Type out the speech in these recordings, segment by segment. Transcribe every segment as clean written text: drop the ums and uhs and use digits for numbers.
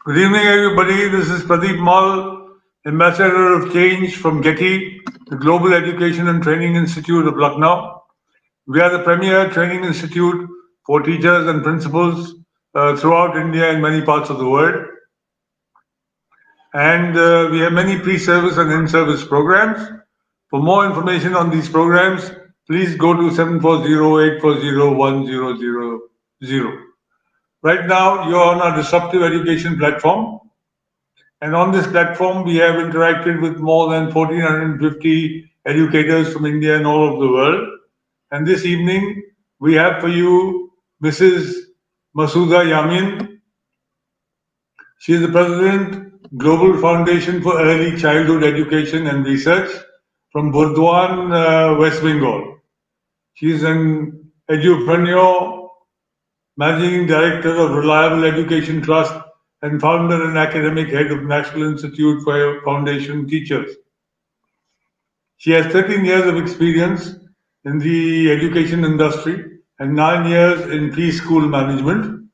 Good evening, everybody. This is Pradeep Mall, Ambassador of Change from GETI, the Global Education and Training Institute of Lucknow. We are the premier training institute for teachers and principals throughout India and many parts of the world. And we have many pre-service and in-service programs. For more information on these programs, please go to 740-840-1000. Right now, you're on our disruptive education platform. And on this platform, we have interacted with more than 1,450 educators from India and all over the world. And this evening, we have for you Mrs. Masuda Yasmin. She is the President, Global Foundation for Early Childhood Education and Research from Burdwan, West Bengal. She is an edupreneur, Managing Director of Reliable Education Trust, and founder and academic head of National Institute for Foundation Teachers. She has 13 years of experience in the education industry and 9 years in preschool management.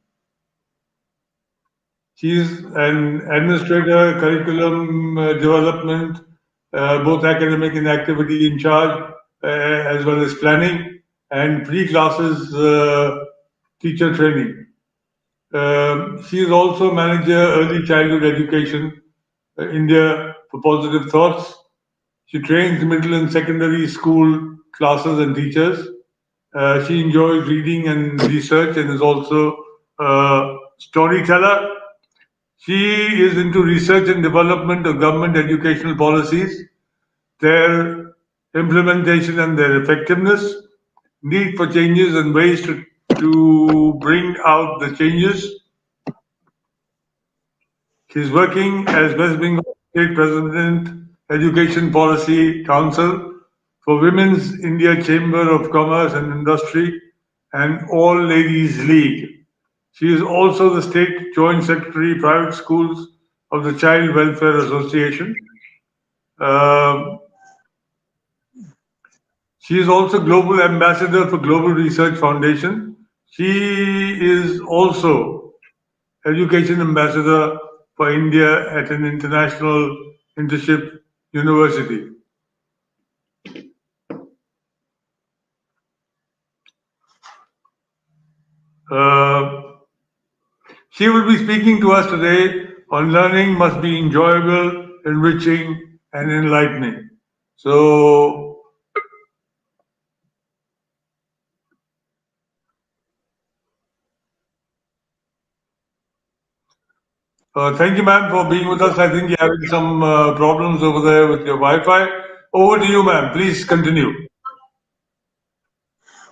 She is an administrator, curriculum development, both academic and activity in charge, as well as planning and pre-classes teacher training. She is also manager early childhood education, India for Positive Thoughts. She trains middle and secondary school classes and teachers. She enjoys reading and research and is also a storyteller. She is into research and development of government educational policies, their implementation and their effectiveness, need for changes and ways to bring out the changes. She's working as West Bengal State President, Education Policy Council for Women's India Chamber of Commerce and Industry and All Ladies League. She is also the State Joint Secretary, Private Schools of the Child Welfare Association. She is also Global Ambassador for Global Research Foundation. She is also Education Ambassador for India at an international internship university. She will be speaking to us today on learning must be enjoyable, enriching, and enlightening. So, thank you, ma'am, for being with us. I think you're having some problems over there with your Wi-Fi. Over to you, ma'am. Please continue.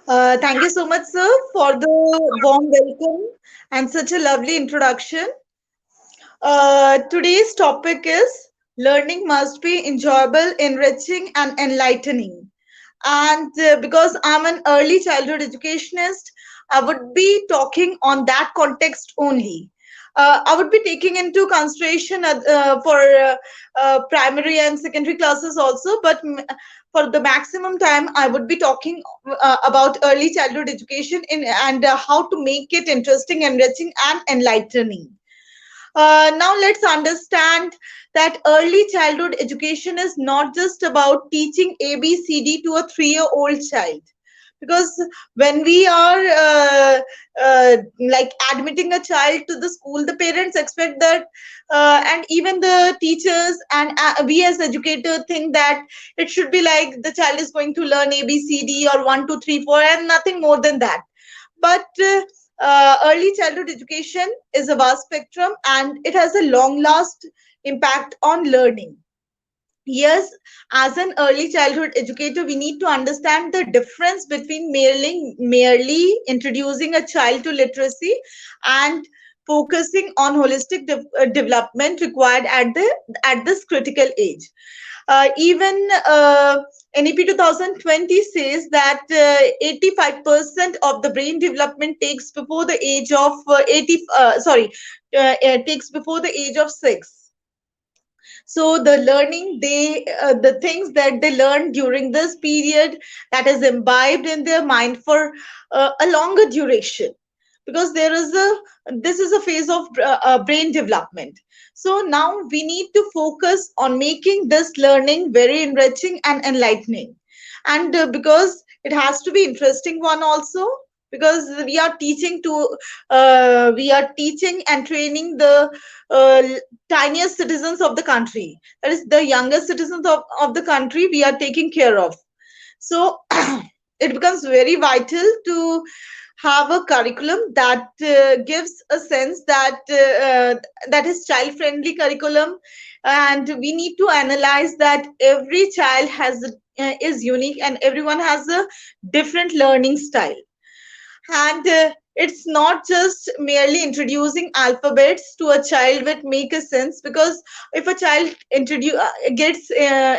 Thank you so much, sir, for the warm welcome and such a lovely introduction. Today's topic is learning must be enjoyable, enriching, and enlightening. And because I'm an early childhood educationist, I would be talking on that context only. I would be taking into consideration for primary and secondary classes also, but for the maximum time, I would be talking about early childhood education and how to make it interesting, enriching, and enlightening. Now let's understand that early childhood education is not just about teaching ABCD to a 3-year-old child. Because when we are like admitting a child to the school, the parents expect that, and even the teachers and we as educators think that it should be like the child is going to learn ABCD or 1, 2, 3, 4, and nothing more than that. But early childhood education is a vast spectrum and it has a long last impact on learning. Yes, as an early childhood educator, we need to understand the difference between merely introducing a child to literacy and focusing on holistic development required at this critical age. Even NEP 2020 says that 85% of the brain development takes before the age of takes before the age of 6. So the learning the things that they learn during this period, that is imbibed in their mind for a longer duration. because this is a phase of brain development. So now we need to focus on making this learning very enriching and enlightening. And because it has to be interesting one also, because we are teaching and training the uh, tiniest citizens of the country, that is the youngest citizens of the country we are taking care of. So it becomes very vital to have a curriculum that gives a sense that is child friendly curriculum, and we need to analyze that every child is unique and everyone has a different learning style. And it's not just merely introducing alphabets to a child which make a sense, because if a child gets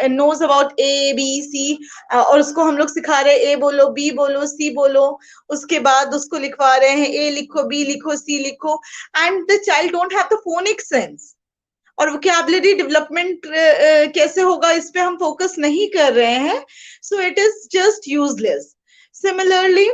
knows about a b c, और उसको हम लोग सिखा रहे हैं a बोलो b बोलो c बोलो, उसके बाद उसको लिखवा रहे हैं a लिखो b लिखो c लिखो, and the child don't have the phonic sense, और वोकैबुलरी डेवलपमेंट कैसे होगा इस पे हम फोकस नहीं कर रहे हैं, so it is just useless. Similarly,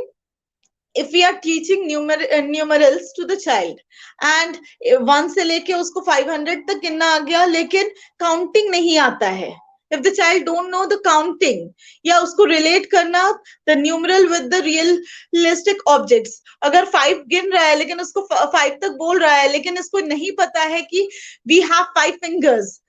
if we are teaching numerals to the child and 1 से लेके उसको 500 तक गिनना आ गया, लेकिन काउंटिंग नहीं आता है, if the child don't know the counting या उसको relate करना the numeral with the realistic objects, अगर 5 गिन रहा है लेकिन उसको 5 तक बोल रहा है लेकिन इसको नहीं पता है कि we have 5 fingers,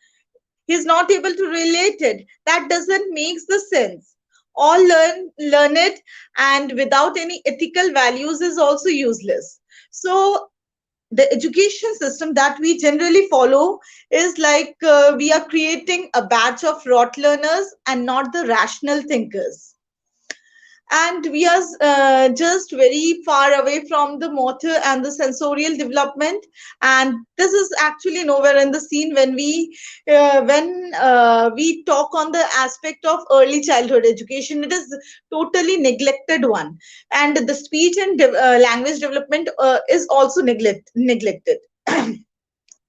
he is not able to relate it, that doesn't make the sense. All learn it, and without any ethical values is also useless. So the education system that we generally follow is like we are creating a batch of rote learners and not the rational thinkers, and we are just very far away from the motor and the sensorial development. And this is actually nowhere in the scene when we talk on the aspect of early childhood education. It is totally neglected one, and the speech and language development is also neglected.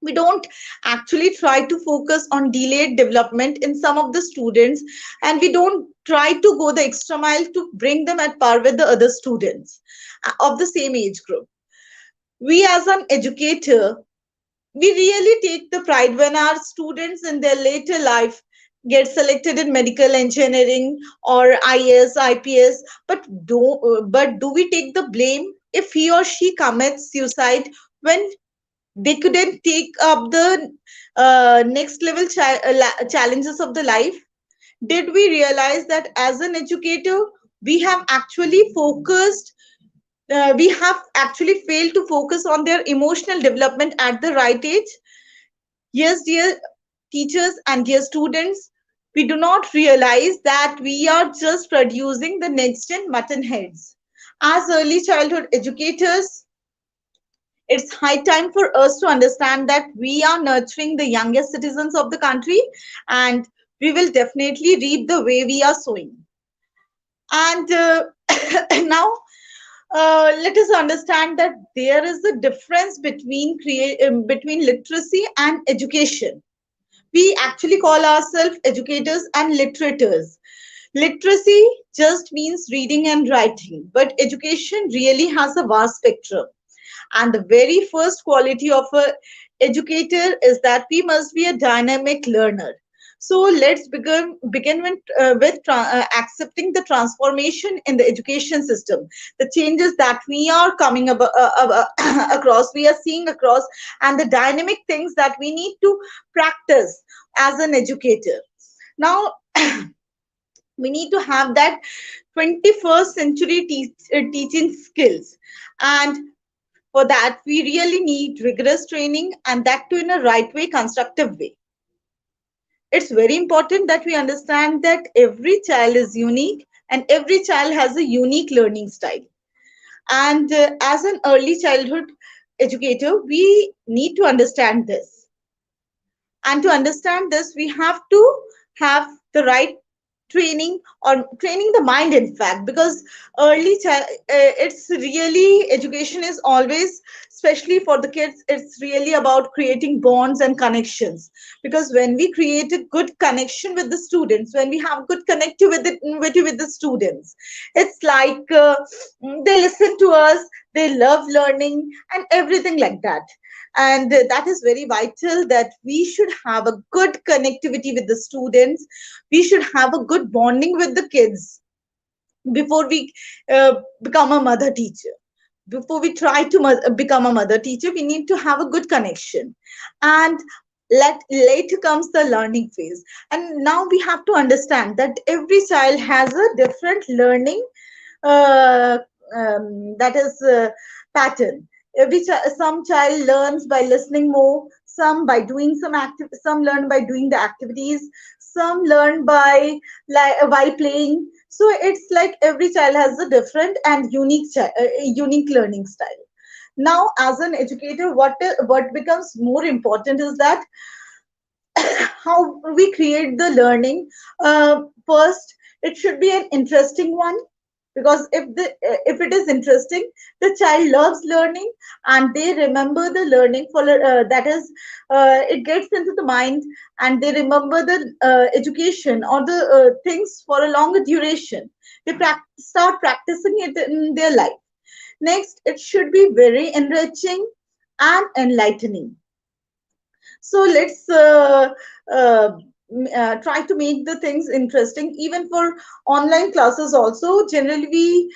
We don't actually try to focus on delayed development in some of the students, and we don't try to go the extra mile to bring them at par with the other students of the same age group. We as an educator, we really take the pride when our students in their later life get selected in medical engineering or IS, IPS, but do we take the blame if he or she commits suicide when they couldn't take up the next level challenges of the life? Did we realize that as an educator we have actually failed to focus on their emotional development at the right age? Yes, dear teachers and dear students, we do not realize that we are just producing the next gen mutton heads. As early childhood educators, it's high time for us to understand that we are nurturing the youngest citizens of the country, and we will definitely reap the way we are sowing. And now let us understand that there is a difference between literacy and education. We actually call ourselves educators and literators. Literacy just means reading and writing, but education really has a vast spectrum. And the very first quality of a educator is that we must be a dynamic learner. So let's begin with accepting the transformation in the education system, the changes that we are coming across, we are seeing across, and the dynamic things that we need to practice as an educator. Now, we need to have that 21st century teaching skills, and for that we really need rigorous training, and that too in a right way, constructive way. It's very important that we understand that every child is unique and every child has a unique learning style. And as an early childhood educator, we need to understand this. And to understand this, we have to have the right training, or training the mind, in fact, because it's really, education is always especially for the kids, it's really about creating bonds and connections. Because when we create a good connection with the students, when we have good connectivity with the students, it's like they listen to us, they love learning, and everything like that. And that is very vital, that we should have a good connectivity with the students. We should have a good bonding with the kids before we become a mother teacher. Before we try to become a mother teacher, we need to have a good connection. And later comes the learning phase. And now we have to understand that every child has a different learning, uh, that is pattern. Some child learns by listening more, some by doing some learn by doing the activities, some learn by while playing. So it's like every child has a different and unique learning style. Now, as an educator, what becomes more important is that how we create the learning. First, it should be an interesting one, because if it is interesting, the child loves learning, and they remember the learning for that is it gets into the mind, and they remember the education or the things for a longer duration. They start practicing it in their life. Next, it should be very enriching and enlightening. So let's try to make the things interesting. Even for online classes also, generally we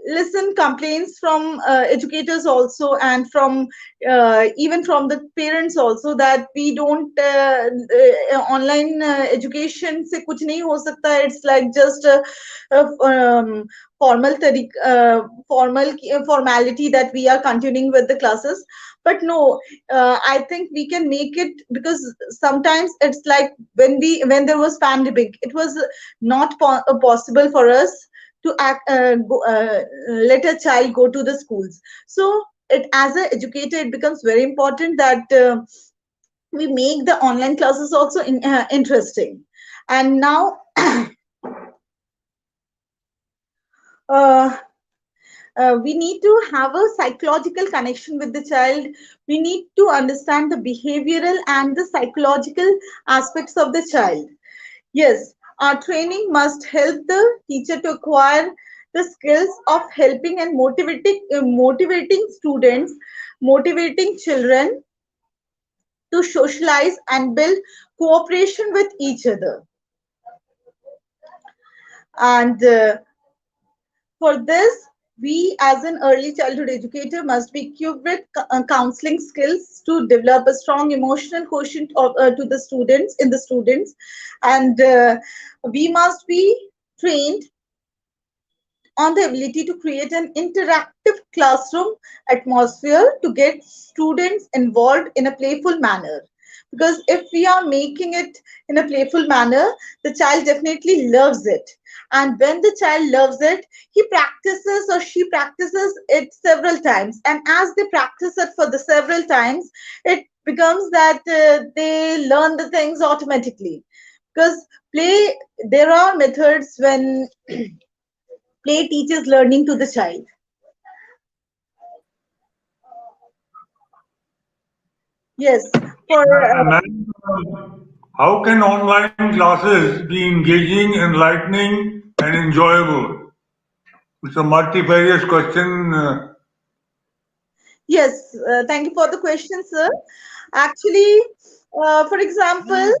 listen complaints from educators also, and from even from the parents also, that we don't online education se kuch nahi ho sakta hai. It's like just a formality that we are continuing with the classes. But no, I think we can make it, because sometimes it's like when there was pandemic, it was not possible for us to let a child go to the schools. So it, as an educator, it becomes very important that we make the online classes also interesting. And now uh, we need to have a psychological connection with the child. We need to understand the behavioral and the psychological aspects of the child. Yes, our training must help the teacher to acquire the skills of helping and motivating students, motivating children to socialize and build cooperation with each other. And for this, we as an early childhood educator must be equipped with counseling skills to develop a strong emotional quotient to the students in the students. And we must be trained on the ability to create an interactive classroom atmosphere to get students involved in a playful manner. Because if we are making it in a playful manner, the child definitely loves it. And when the child loves it, he practices or she practices it several times. And as they practice it for the several times, it becomes that they learn the things automatically. Because there are methods when play teaches learning to the child. Yes, for Ma'am, how can online classes be engaging, enlightening, and enjoyable? It's a multifarious question. yes, thank you for the question, sir. Actually, for example,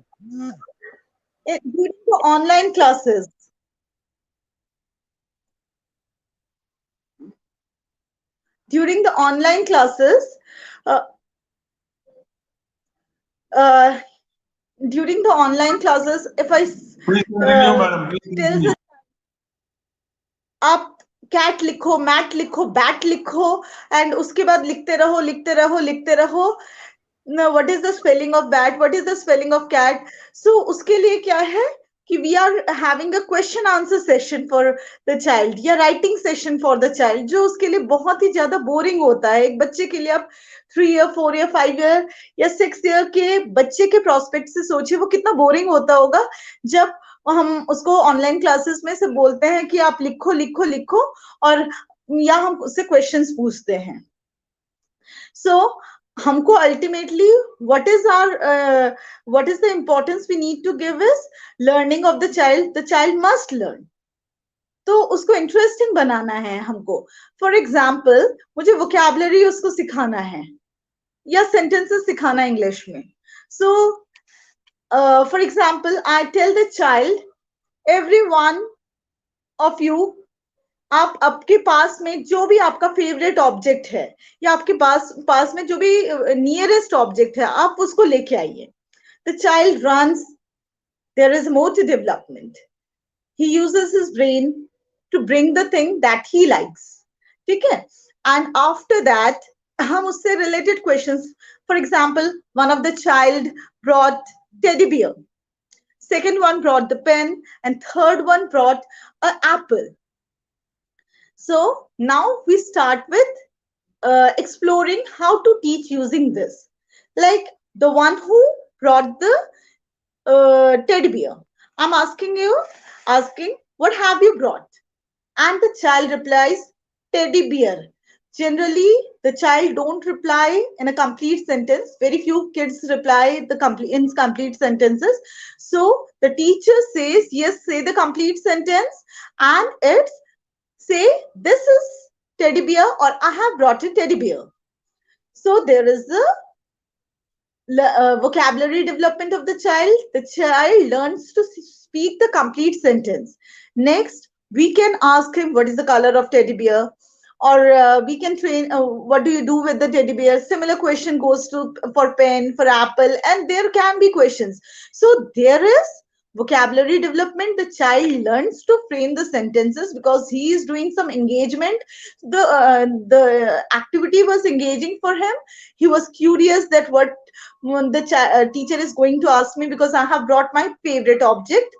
during the online classes, during the online classes, uh, uh, during the online classes, if I Please continue, madam. Please tell continue. the आप cat लिखो, mat लिखो, bat लिखो, and उसके बाद लिखते रहो लिखते रहो लिखते रहो. No, what is the spelling of bat? What is the spelling of cat? So उसके लिए क्या है कि we are having a question answer session for the child, या writing session for the child, जो उसके लिए बहुत ही ज्यादा बोरिंग होता है. एक बच्चे के लिए आप 3 ईयर 4 ईयर 5 ईयर या 6 ईयर के बच्चे के प्रोस्पेक्ट से सोचिए वो कितना बोरिंग होता होगा जब हम उसको ऑनलाइन क्लासेस में से बोलते हैं कि आप लिखो लिखो लिखो, और या हम उससे क्वेश्चंस पूछते हैं. So हमको ultimately what is the importance we need to give is learning of the child. The child must learn. तो उसको इंटरेस्टिंग बनाना है हमको. फॉर एग्जाम्पल मुझे वोकैबुलरी उसको सिखाना है या सेंटेंसेस सिखाना है इंग्लिश में. So for example I tell the child every one of you, आप आपके पास में जो भी आपका फेवरेट ऑब्जेक्ट है या आपके पास में जो भी नियरेस्ट ऑब्जेक्ट है आप उसको लेके आइए. The child runs, there is motive development. He uses his brain to bring the thing that he likes. ठीक है. And after that हम उससे related questions. For example, one of the child brought teddy bear, second one brought the pen, and third one brought an apple. So now we start with exploring how to teach using this. Like the one who brought the teddy bear, I'm asking, what have you brought? And the child replies, teddy bear. Generally, the child don't reply in a complete sentence. Very few kids reply in complete sentences. So the teacher says, yes, say the complete sentence, and it's say, this is teddy bear, or I have brought a teddy bear. So there is a vocabulary development of the child. The child learns to speak the complete sentence. Next, we can ask him what is the color of teddy bear, or we can train what do you do with the teddy bear. Similar question goes to for pen, for apple, and there can be questions. So there is vocabulary development. The child learns to frame the sentences because he is doing some engagement. The activity was engaging for him. He was curious that what the teacher is going to ask me because I have brought my favorite object.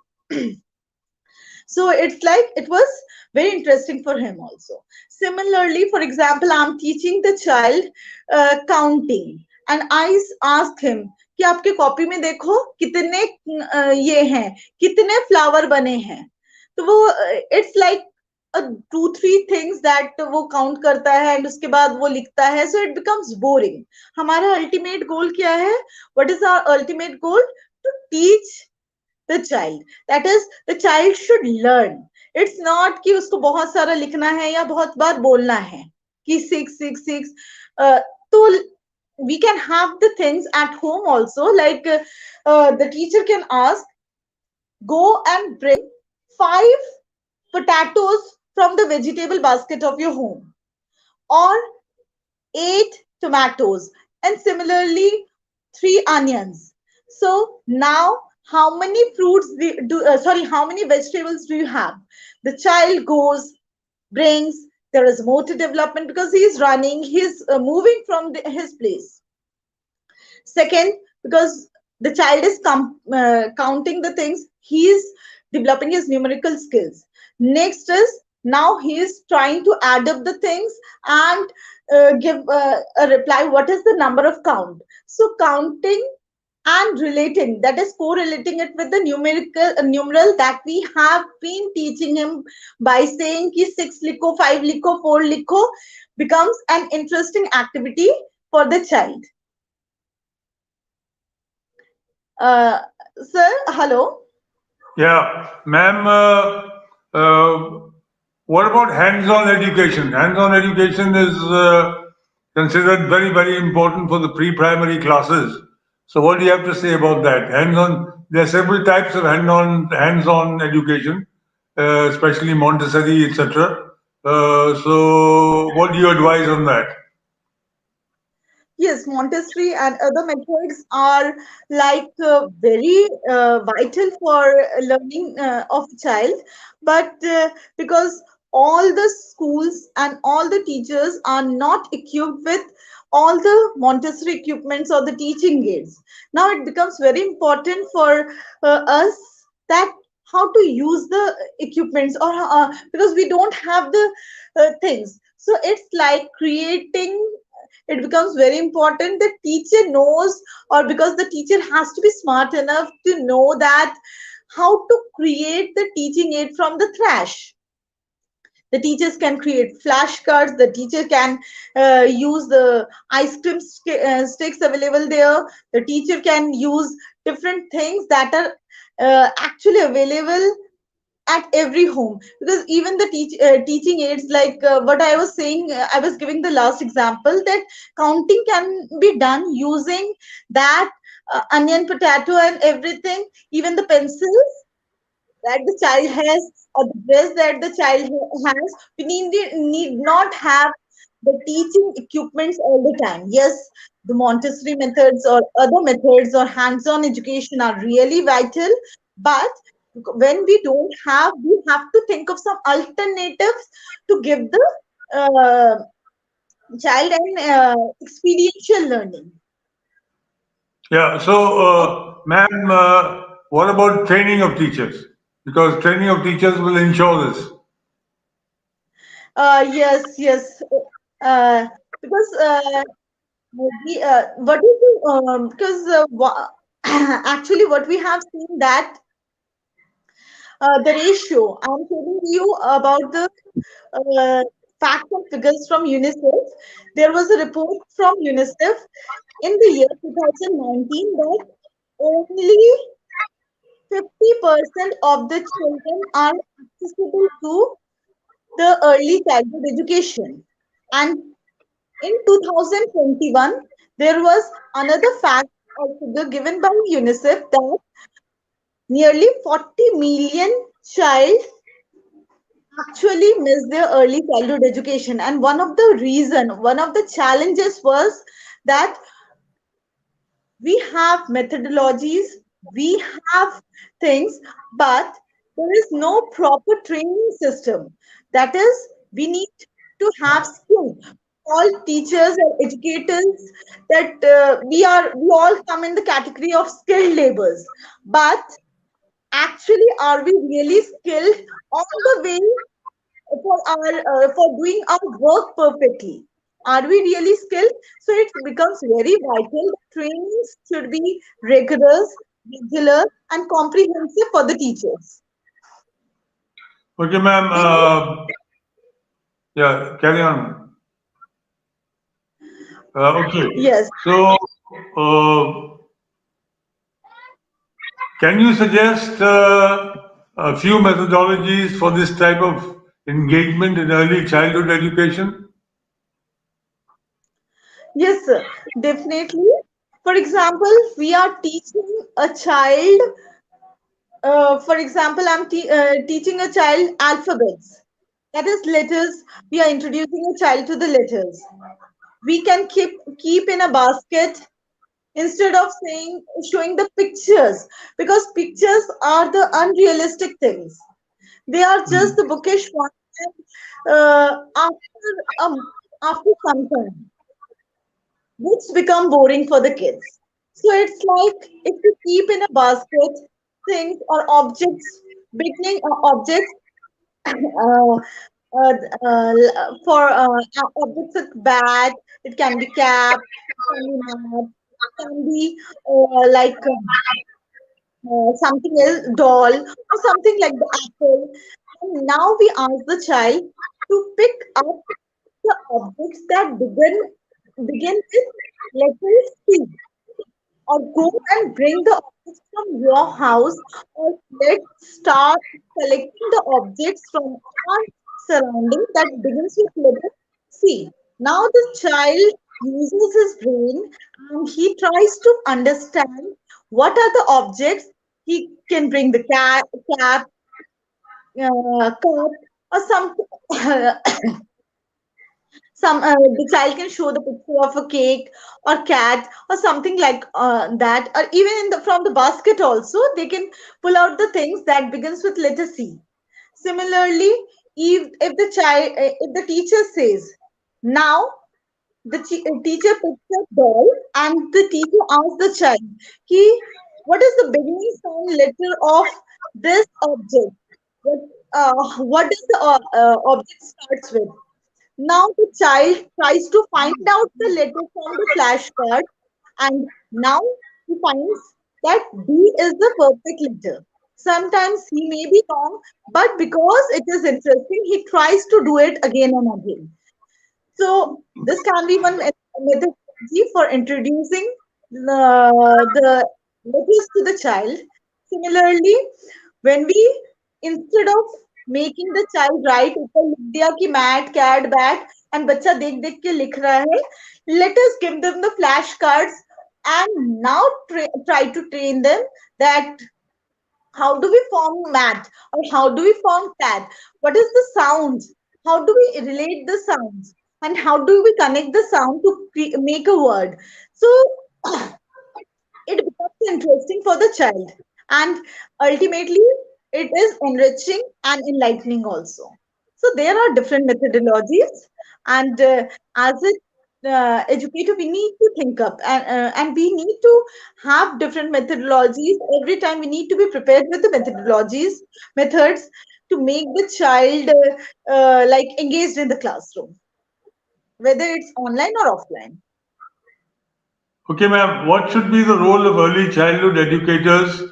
So it's like it was very interesting for him also. Similarly, for example, I'm teaching the child counting, and I ask him कि आपके copy में देखो कितने ये हैं, कितने flower बने हैं. तो वो इट्स लाइक 2-3 things that वो काउंट करता है एंड उसके बाद वो लिखता है. So it becomes boring. हमारा अल्टीमेट गोल क्या है? What is our ultimate goal? To teach the child. That is the child should learn. It's not कि उसको बहुत सारा लिखना है या बहुत बार बोलना है कि 666. तो we can have the things at home also, like the teacher can ask, go and bring 5 potatoes from the vegetable basket of your home, or 8 tomatoes, and similarly 3 onions. So now how many fruits how many vegetables do you have? The child goes, brings. There is motor development because he is running, he is moving from his place. Second, because the child is counting the things, he is developing his numerical skills. Next is now he is trying to add up the things and give a reply what is the number of count. So counting and relating, that is correlating it with the numeral that we have been teaching him by saying ki 6 likho, 5 likho, 4 likho, becomes an interesting activity for the child. Sir, hello. Yeah, ma'am, what about hands-on education? Hands-on education is considered very, very important for the pre-primary classes. So what do you have to say about that? Hands-on, there are several types of hands-on education, especially Montessori, etc. So what do you advise on that? Yes, Montessori and other methods are like very vital for learning of a child, but because all the schools and all the teachers are not equipped with all the Montessori equipments or the teaching aids. Now it becomes very important for us that how to use the equipments, or because we don't have the things. So it's like creating, it becomes very important that teacher knows, or because the teacher has to be smart enough to know that how to create the teaching aid from the trash. The teachers can create flashcards. The teacher can use the sticks available there. The teacher can use different things that are actually available at every home, because even the teaching aids, like what I was saying, I was giving the last example that counting can be done using that onion, potato, and everything, even the pencils that the child has or the dress that the child has. We need not have the teaching equipments all the time. Yes, the Montessori methods or other methods or hands-on education are really vital, but when we don't have, we have to think of some alternatives to give the uh, child an experiential learning. Yeah. So, ma'am, what about training of teachers? Because training of teachers will ensure this. Yes, yes. Because what is the because actually what we have seen that the ratio. I'm telling you about the uh, facts and figures from UNICEF. There was a report from UNICEF in the year 2019 that only 50% of the children are accessible to the early childhood education. And in 2021, there was another fact or figure given by UNICEF that nearly 40 million child actually miss their early childhood education. And one of the challenges was that we have methodologies, we have things, but there is no proper training system. That is, we need to have skill. All teachers and educators, that we all come in the category of skilled laborers, but actually, are we really skilled on the way for doing our work perfectly? Are we really skilled? So it becomes very vital that trainings should be rigorous, regular, and comprehensive for the teachers. Okay, ma'am. They need, Yeah, carry on. Okay. yes, So, uh, can you suggest a few methodologies for this type of engagement in early childhood education? yes, sir, definitely. For example, we are teaching a child. For example, I'm teaching a child alphabets. That is letters. We are introducing a child to the letters. We can keep in a basket instead of saying showing the pictures, because pictures are the unrealistic things. They are just the bookish one. And, after some time, which become boring for the kids. So it's like if you keep in a basket things or objects, beginning objects uh, for objects with bat, it can be cap, it can be mat, it can be something else, doll, or something like the apple. And now we ask the child to pick up the objects that begin with letter C, or go and bring the objects from your house, or let's start collecting the objects from our surrounding that begins with letter C. Now the child uses his brain and he tries to understand what are the objects. He can bring the cap, cup, or some the child can show the picture of a cake or cat or something like that, or even in the from the basket also they can pull out the things that begins with letter C. Similarly, if the child if the teacher says, now the teacher picks a doll and the teacher asks the child, he what is the beginning sound letter of this object, what what does the object starts with. Now the child tries to find out the letter from the flashcard, and now he finds that D is the perfect letter. Sometimes he may be wrong, but because it is interesting, he tries to do it again and again. So this can be one methodology for introducing the letters to the child. Similarly, when we, instead of making the child write ऊपर लिख दिया कि mat cat bat and बच्चा देख देख के लिख रहा है, let us give them the flashcards and now try to train them that how do we form mat or how do we form cat? What is the sound? How do we relate the sounds? And how do we connect the sound to make a word? So it becomes interesting for the child. And ultimately, it is enriching and enlightening also. So there are different methodologies, and as a educator, we need to think up and we need to have different methodologies. Every time we need to be prepared with the methods to make the child like engaged in the classroom, whether it's online or offline. Okay, ma'am, what should be the role of early childhood educators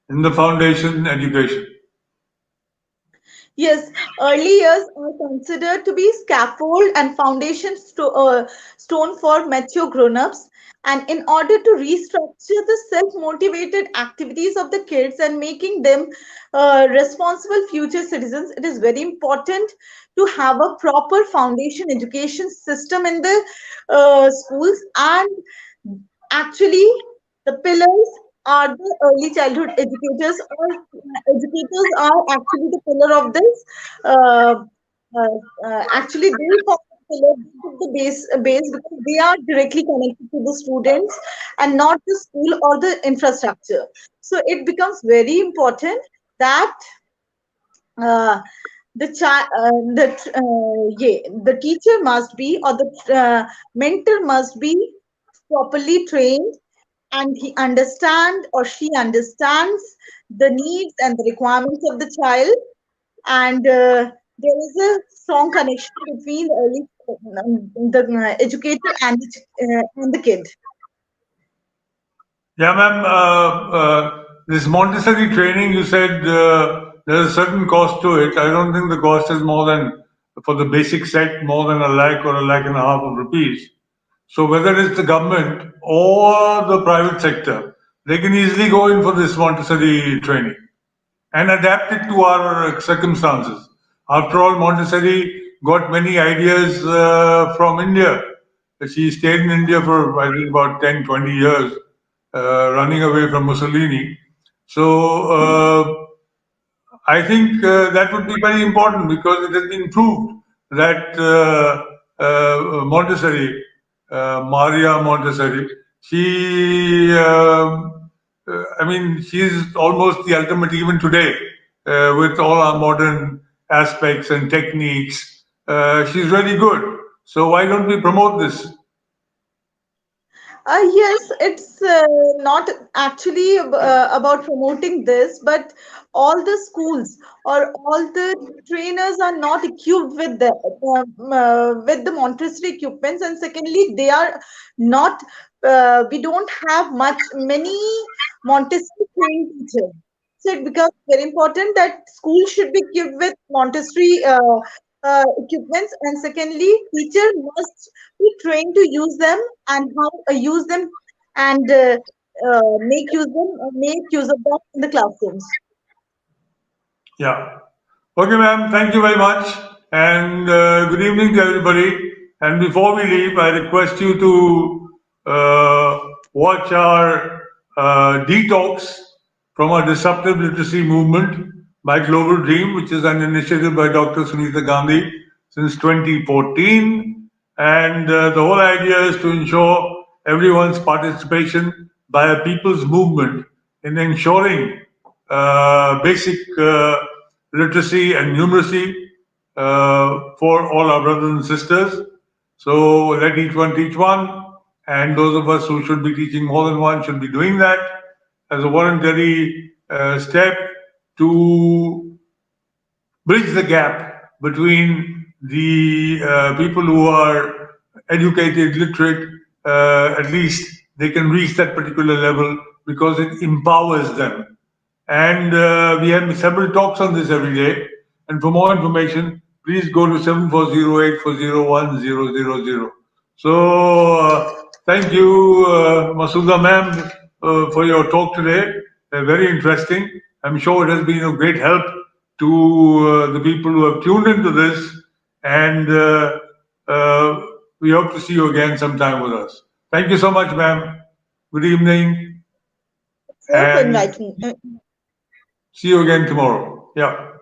in the foundation education? Yes, early years are considered to be scaffold and foundation stone for mature grown-ups. And in order to restructure the self-motivated activities of the kids and making them responsible future citizens, it is very important to have a proper foundation education system in the schools. And actually, the pillars are the early childhood educators, or educators are actually the pillar of this. Uh, Actually, they form the pillar, they give the base because they are directly connected to the students and not the school or the infrastructure. So it becomes very important that uh, the teacher must be, or the mentor must be properly trained, and he understand or she understands the needs and the requirements of the child, and there is a strong connection between the early the educator and the kid. Yeah, ma'am, this Montessori training, you said there's a certain cost to it. I don't think the cost is more than, for the basic set, more than a lakh or a lakh and a half of rupees. So whether it's the government or the private sector, they can easily go in for this Montessori training and adapt it to our circumstances. After all, Montessori got many ideas from India. She stayed in India for, I think, about 10, 20 years, running away from Mussolini. So I think that would be very important because it has been proved that Montessori, Maria Montessori, I mean, she's almost the ultimate even today with all our modern aspects and techniques. She's really good. So why don't we promote this? Yes, it's not actually about promoting this, but all the schools or all the trainers are not equipped with the Montessori equipments, and secondly, they are not. We don't have many Montessori trained teachers. So it becomes very important that schools should be equipped with Montessori equipments, and secondly, teacher must be trained to use them and how use them and make use of them in the classrooms. Yeah. Okay, ma'am. Thank you very much. And good evening to everybody. And before we leave, I request you to watch our detox from our disruptive literacy movement, My Global Dream, which is an initiative by Dr. Sunita Gandhi since 2014. And the whole idea is to ensure everyone's participation by a people's movement in ensuring basic literacy and numeracy for all our brothers and sisters. So let each one teach one, and those of us who should be teaching more than one should be doing that as a voluntary step to bridge the gap between the people who are educated, literate, at least they can reach that particular level because it empowers them. And we have several talks on this every day. And for more information, please go to 7408401000. So thank you, Masuda ma'am, for your talk today. Very interesting. I'm sure it has been of great help to the people who have tuned into this. And we hope to see you again sometime with us. Thank you so much, ma'am. Good evening. Sir, for And inviting. see you again tomorrow. Yeah.